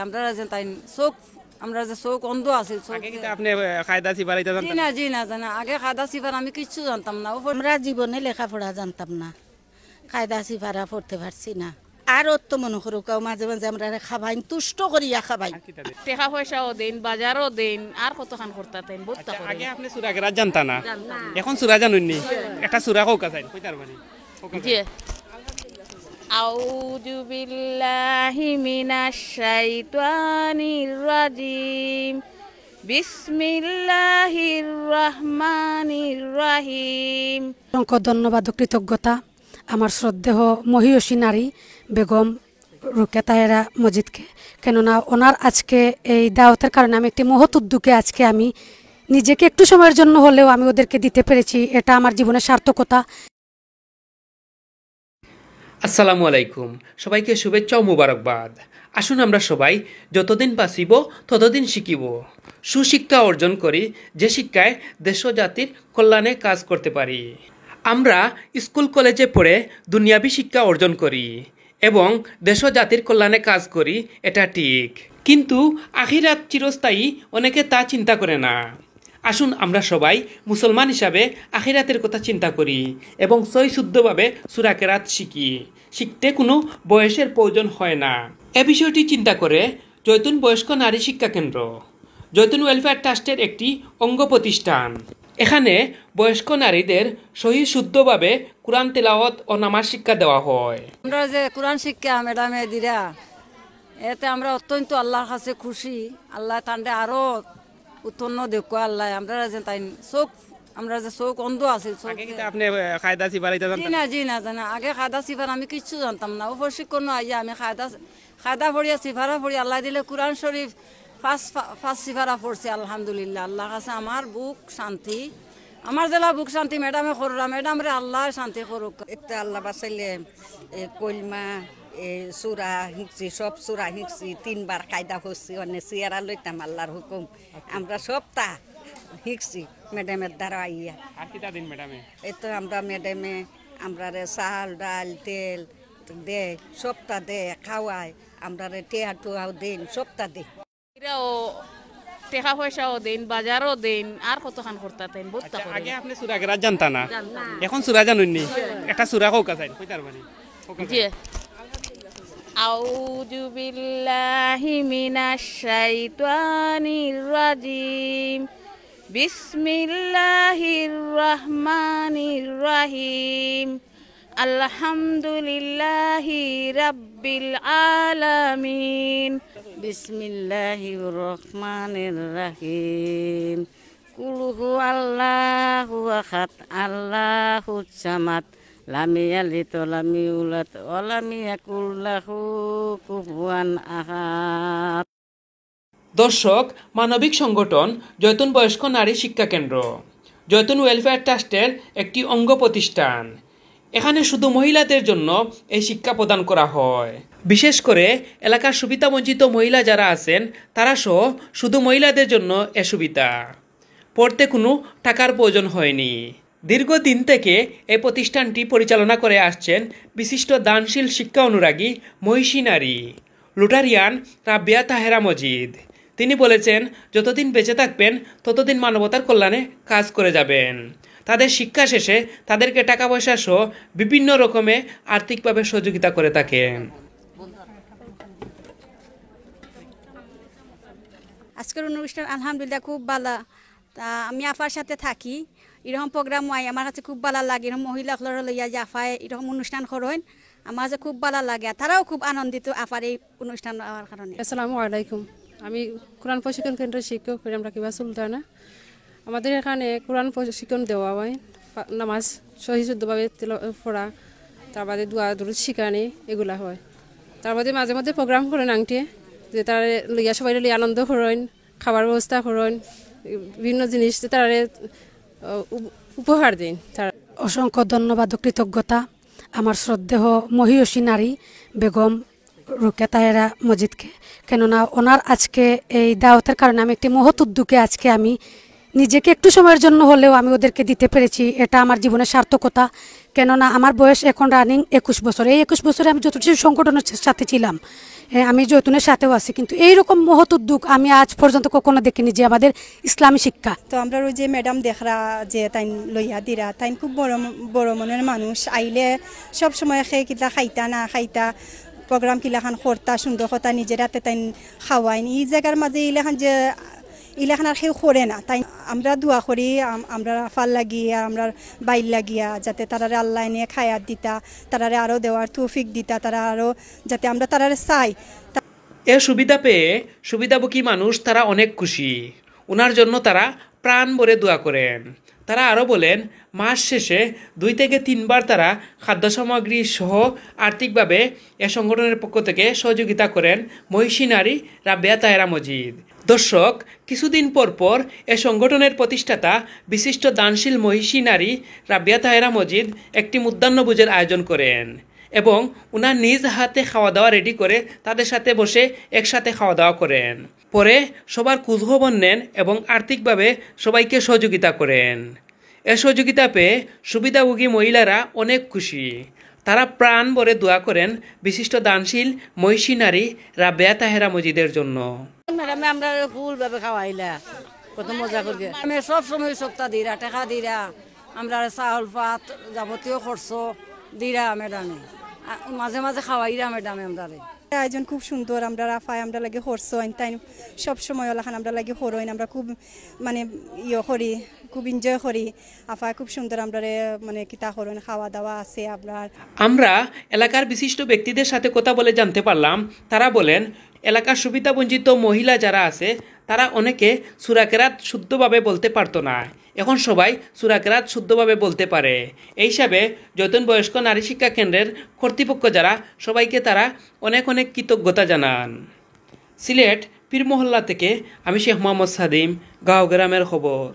আমরা যে তাই চোখ আমরা যে চোখ অন্ধ আছি আপনি কায়দা সিপারাইতে জানতেন? জি না জি না জানা আগে কায়দা সিফার আমি কিচ্ছু জানতাম না। আমরা জীবনে লেখাপড়া জানতাম না, কায়দা সিফারা পড়তে পারছি না। আর অত মনে করুক মাঝে মাঝে আমরা খাবাই তুষ্ট করিয়া খাবাই। টাকা পয়সাও দেন, বাজারও দেন, আর কতখান করতেন। আগে আপনি সূরা কেরাত জানতা না, এখন সূরা জানুননি? একটা সূরা কোক আছে কইতার মানে জি। আউযু বিল্লাহি মিনাশ শাইতানির রাজিম। বিসমিল্লাহির রহমানির রহিম। অসংখ্য ধন্যবাদ ও কৃতজ্ঞতা আমার শ্রদ্ধেয় মহিয়সী নারী বেগম রুকেয়া তাহেরা মজিদকে, কেননা ওনার আজকে এই দাওয়াতের কারণে আমি একটি মহৎ উদ্যোগে আজকে আমি নিজেকে একটু সময়ের জন্য হলেও আমি ওদেরকে দিতে পেরেছি, এটা আমার জীবনের সার্থকতা। আসসালামু আলাইকুম, সবাইকে শুভেচ্ছা ও মুবারকবাদ। আসুন আমরা সবাই যতদিন বাঁচিব ততদিন শিখিব, সুশিক্ষা অর্জন করি, যে শিক্ষায় দেশ ও জাতির কল্যাণে কাজ করতে পারি। আমরা স্কুল কলেজে পড়ে দুনিয়াবি শিক্ষা অর্জন করি এবং দেশ ও জাতির কল্যাণে কাজ করি, এটা ঠিক, কিন্তু আখিরাত চিরস্থায়ী অনেকে তা চিন্তা করে না। আসুন আমরা সবাই মুসলমান হিসাবে আখিরাতের কথা চিন্তা করি এবং সহিশুদ্ধভাবে সূরা কেরাত শিখি। শিখতে কোনো বয়সের প্রয়োজন হয় না। এ বিষয়টি চিন্তা করে জৈতুন বয়স্ক নারী শিক্ষা কেন্দ্র, জৈতুন ওয়েলফেয়ার ট্রাস্টের একটি অঙ্গ প্রতিষ্ঠান, এখানে বয়স্ক নারীদের সহিশুদ্ধভাবে কোরআন তেলাওয়াত ও নামাজ শিক্ষা দেওয়া হয়। আমরা যে কোরআন শিক্ষা ম্যাডামে দিরা, এতে আমরা অত্যন্ত আল্লাহর কাছে খুশি। আল্লাহ তান্ডে আরো উত্তন্ন দেখো আল্লাহ। আমরা যে তাই চোখ আমরা যে চোখ অন্ধ আছি। আপনি কায়দা সিপারাইতে জানতেন? জি না জি না জানা আগে কায়দা সিফার আমি কিচ্ছু জানতাম না। ও প্রশিক্ষণ আইয়া আমি কায়দা পড়িয়া সিফারা পড়ি, আল্লাহ দিলে কোরআন শরীফ ফার্স্ট সিফারা পড়ছি। আলহামদুলিল্লাহ, আল্লাহর কাছে আমার বুক শান্তি, আমার জেলা বুক শান্তি। ম্যাডামে কররা ম্যাডাম রে আল্লাহ শান্তি করুক। একটা আল্লাহ বাসাইলে কলমা সুরা শিখছি, সব সুরা শিখছি, 3 বার কায়দা করছি, অনেক চেয়ারা লইতাম আল্লাহর হুকুম। আমরা সবটা শিখছি ম্যাডামের দ্বারা আইয়া। এই তো আমরা ম্যাডামে আমরা চাল ডাল তেল দে, সবটা দে খাওয়াই, আমরা টেয়া টুয়াও দেন, সবটা দে। টাকা পয়সাও দেন, বাজারও দেন, আর কতখান করতেন। আগে আপনি সূরা কেরাত জানতা না, এখন সূরা জানুননি? একটা সূরা কোক আছে কইতার মানে জি। আউযু বিল্লাহি মিনাশ শাইতানির রাজিম। বিসমিল্লাহির রহমানির রহিম। আলহামদুলিল্লাহি রাব্বিল আলামিন। বিসমিল্লাহির রহমানির রহিম। কুল হুয়াল্লাহু আহাদ আল্লাহুস সামাদ লাম ইয়ালিদ ওয়া লাম ইউলাদ ওয়া লাম ইয়াকুল লাহু কুফুয়ান আহাদ। দর্শক, মানবিক সংগঠন জৈতুন বয়স্ক নারী শিক্ষা কেন্দ্র, জৈতুন ওয়েলফেয়ার ট্রাস্টের একটি অঙ্গ প্রতিষ্ঠান। এখানে শুধু মহিলাদের জন্য এই শিক্ষা প্রদান করা হয়। বিশেষ করে এলাকার সুবিধাবঞ্চিত মহিলা যারা আছেন তারা সহ শুধু মহিলাদের জন্য এ সুবিধা। পড়তে কোনো টাকার প্রয়োজন হয়নি। দীর্ঘদিন থেকে এই প্রতিষ্ঠানটি পরিচালনা করে আসছেন বিশিষ্ট দানশীল শিক্ষা অনুরাগী মহিষী নারী লুটারিয়ান রাবেয়া তাহেরা মজিদ। তিনি বলেছেন, যতদিন বেঁচে থাকবেন ততদিন মানবতার কল্যাণে কাজ করে যাবেন। তাদের শিক্ষা শেষে তাদেরকে টাকা পয়সা সহ বিভিন্ন রকমে আর্থিকভাবে সহযোগিতা করে থাকেন। আজকের অনুষ্ঠান আলহামদুলিল্লাহ খুব ভালো। তা আমি আফার সাথে থাকি, এরকম প্রোগ্রাম হয় আমার কাছে খুব ভালো লাগে। এরকম মহিলাগুলোর লইয়া যে আফায় এরকম অনুষ্ঠান করেন আমার কাছে খুব ভালো লাগে। তারাও খুব আনন্দিত আফার এই অনুষ্ঠান হওয়ার কারণে। আসসালামু আলাইকুম, আমি কোরআন প্রশিক্ষণ কেন্দ্রের শিক্ষক আমরা কিবা সুলতানা। আমাদের এখানে কোরআন প্রশিক্ষণ দেওয়া হয়, নামাজ সহিশুদ্ধভাবে পড়া, তার বাদে দোয়া দুরূদ শিখানি এগুলা হয়। তার বাদে মাঝে মধ্যে প্রোগ্রাম করেন আংটি, যে তারা লইয়া সবাই লিয়ে আনন্দ করেন, খাবার ব্যবস্থা করেন, বিভিন্ন জিনিস তারা উপহার দিন। অসংখ্য ধন্যবাদ ও কৃতজ্ঞতা আমার শ্রদ্ধেয় মহিয়সী নারী বেগম রুকেয়া তাহেরা মজিদকে, কেননা ওনার আজকে এই দাওয়াতের কারণে আমি একটি মহৎ উদ্যোগে আজকে আমি নিজেকে একটু সময়ের জন্য হলেও আমি ওদেরকে দিতে পেরেছি, এটা আমার জীবনের সার্থকতা। কেননা আমার বয়স এখন রানিং 21 বছর। এই 21 বছরে আমি যতটুকু সংগঠনের সাথে ছিলাম, আমি যৌতুনের সাথেও আছি, কিন্তু এইরকম মহৎ উদ্যোগ আমি আজ পর্যন্ত কখনো দেখিনি যে আমাদের ইসলামী শিক্ষা। তো আমরা ওই যে ম্যাডাম দেখরা যে তাই লইয়া দিরা, তাই খুব বড় মনের মানুষ। আইলে সব সময় খেয়ে কিলা খাইতা না খাইতা প্রোগ্রাম কিলাখান করতা সুন্দর কথা নিজের হাতে তাই খাওয়াইন। এই জায়গার মাঝে ইলাখান যে ইলাখান আর কেউ করে না, তাই আমরা দোয়া করি আমরা ফাল লাগিয়া আমরা বাইর লাগিয়া যাতে তারারে আল্লাহ নিয়ে খায়াত দিতা, তারারে আরও দেওয়ার তৌফিক দিতা, তারা আরও যাতে আমরা তারারে চাই। এ সুবিধা পেয়ে সুবিধাভোগী মানুষ তারা অনেক খুশি। ওনার জন্য তারা প্রাণ ভরে দোয়া করেন। তারা আরও বলেন, মাস শেষে 2 থেকে 3 বার তারা খাদ্য সামগ্রী সহ আর্থিকভাবে এ সংগঠনের পক্ষ থেকে সহযোগিতা করেন মহিষী নারী রাবেয়া তাহেরা মজিদ। দর্শক, কিছুদিন পর এ সংগঠনের প্রতিষ্ঠাতা বিশিষ্ট দানশীল মহিষী নারী রাবেয়া তাহেরা মজিদ একটি মধ্যাহ্নভোজের আয়োজন করেন এবং ওনার নিজ হাতে খাওয়া দাওয়া রেডি করে তাদের সাথে বসে একসাথে খাওয়া দাওয়া করেন। পরে সবার খোঁজখবর নেন এবং আর্থিকভাবে সবাইকে সহযোগিতা করেন। এ সহযোগিতা পেয়ে সুবিধাভোগী মহিলারা অনেক খুশি। তারা প্রাণ ভরে দোয়া করেন বিশিষ্ট দানশীল মহিষী নারী রাবেয়া তাহেরা মজিদের জন্য। ম্যাডামে আমরা ফুলভাবে খাওয়াইলা কত মজা করি। আমি সব সময় সপ্তাহ দিরা টাকা দিরা, আমরা চাউল ভাত যাবতীয় খরচ দিরা ম্যাডামে, মাঝে মাঝে খাওয়াইরা ম্যাডামে আমরা। আয়োজন খুব সুন্দর, আমরা রাফায় আমরা লাগে হরসইন, তাই সব সময় ওলাখান আমরা লাগে হরইন, আমরা খুব মানে করি, খুব এনজয় করি। আফায় খুব সুন্দর আমরা মানে কিতা হরইন, খাওয়া দাওয়া আছে আপনার। আমরা এলাকার বিশিষ্ট ব্যক্তিদের সাথে কথা বলে জানতে পারলাম, তারা বলেন এলাকার সুবিধাবঞ্চিত মহিলা যারা আছে তারা অনেকে সূরা কেরাত শুদ্ধভাবে বলতে পারতো না, এখন সবাই সূরা কেরাত শুদ্ধভাবে বলতে পারে। এই হিসাবে যতন বয়স্ক নারী শিক্ষা কেন্দ্রের কর্তৃপক্ষ যারা, সবাইকে তারা অনেক কৃতজ্ঞতা জানান। সিলেট পীর মহল্লা থেকে আমি শেখ মোহাম্মদ সাদিম, গাঁও গ্রামের খবর।